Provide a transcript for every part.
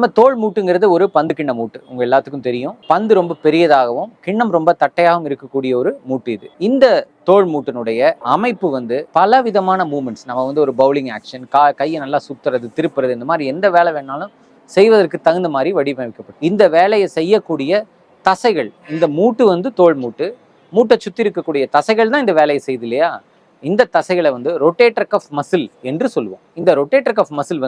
நம்ம தோல் மூட்டுங்கிறது ஒரு பந்து கிண்ண மூட்டு. உங்க எல்லாத்துக்கும் தெரியும். பந்து ரொம்ப பெரியதாகவும் கிண்ணம் ரொம்ப தட்டையாகவும் இருக்கக்கூடிய ஒரு மூட்டு இது. இந்த தோல் மூட்டினுடைய அமைப்பு பல விதமான மூமெண்ட்ஸ், நம்ம ஒரு பவுலிங் ஆக்ஷன், கையை நல்லா சுத்துறது, திருப்புறது, இந்த மாதிரி எந்த வேலை வேணாலும் செய்வதற்கு தகுந்த மாதிரி வடிவமைக்கப்படும். இந்த வேலையை செய்யக்கூடிய தசைகள், இந்த மூட்டு தோல் மூட்டு, மூட்டை சுற்றி இருக்கக்கூடிய தசைகள் தான் இந்த வேலையை செய்யுது இல்லையா? இந்த தசைகளை ரொட்டேட்டர் கஃப் மசில் என்று சொல்லுவோம். இந்த ரொட்டேட்டர் கஃப் மசில்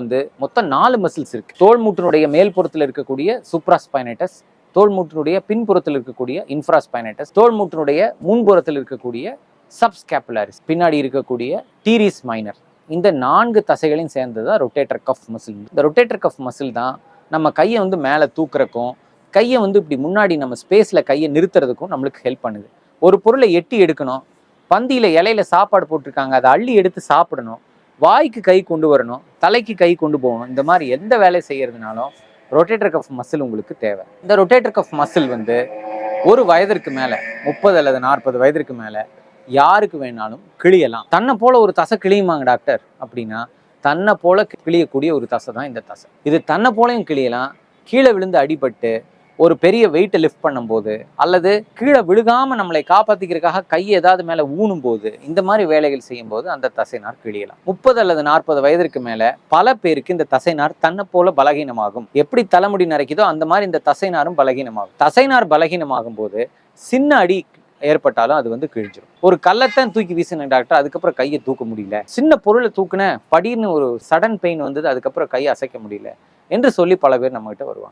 மொத்தம் 4 மசில்ஸ் இருக்கு. தோல் மூட்டினுடைய மேல் புறத்தில் இருக்கக்கூடிய சூப்ராஸ்பைனேட்டஸ், தோல் மூட்டினுடைய பின்புறத்தில் இருக்கக்கூடிய இன்ஃப்ராஸ்பைனேட்டஸ், தோல் மூட்டினுடைய முன்புறத்தில் இருக்கக்கூடிய சப்ஸ்கேப்புலாரிஸ், பின்னாடி இருக்கக்கூடிய டீரிஸ் மைனர். இந்த 4 தசைகளையும் சேர்ந்தது ரொட்டேட்டர் கஃப் மசில். இந்த ரொட்டேட்டர் கஃப் மசில் தான் நம்ம கையை மேலே தூக்குறக்கும், கையை இப்படி முன்னாடி நம்ம ஸ்பேஸில் கையை நிறுத்துறதுக்கும் நம்மளுக்கு ஹெல்ப் பண்ணுது. ஒரு பொருளை எட்டி எடுக்கணும், பந்தியில் இலையில சாப்பாடு போட்டிருக்காங்க, அதை அள்ளி எடுத்து சாப்பிடணும், வாய்க்கு கை கொண்டு வரணும், தலைக்கு கை கொண்டு போகணும், இந்த மாதிரி எந்த வேலையை செய்யறதுனாலும் ரொட்டேட்டர் கஃப் மசில் உங்களுக்கு தேவை. இந்த ரொட்டேட்டர் கஃப் மசில் ஒரு வயதிற்கு மேலே, 30 அல்லது 40 வயதிற்கு மேலே யாருக்கு வேணாலும் கிழியலாம். தன்னை போல ஒரு தசை கிழியுமாங்க டாக்டர் அப்படின்னா, தன்னை போல கிழியக்கூடிய ஒரு தசை தான் இந்த தசை. இது தன்னை போலையும் கிழியலாம். கீழே விழுந்து அடிபட்டு ஒரு பெரிய வெயிட்டை லிஃப்ட் பண்ணும்போது, அல்லது கீழே விழுகாம நம்மளை காப்பாத்திக்கிறதுக்காக கையை ஏதாவது மேலே ஊனும் போது, இந்த மாதிரி வேலைகள் செய்யும் போது அந்த தசைநார் கிழியலாம். 30 அல்லது 40 வயதிற்கு மேல பல பேருக்கு இந்த தசைநார் தன்னை போல பலகீனமாகும். எப்படி தலைமுடி நரைக்குதோ அந்த மாதிரி இந்த தசைநாரும் பலகீனமாகும். தசைநார் பலகீனமாகும் போது சின்ன அடி ஏற்பட்டாலும் அது கிழிஞ்சிடும். ஒரு கல்லத்தான் தூக்கி வீசின டாக்டர், அதுக்கப்புறம் கையை தூக்க முடியல. சின்ன பொருளை தூக்குன, படின்னு ஒரு சடன் பெயின் அதுக்கப்புறம் கையை அசைக்க முடியல என்று சொல்லி பல பேர் நம்ம கிட்ட வருவாங்க.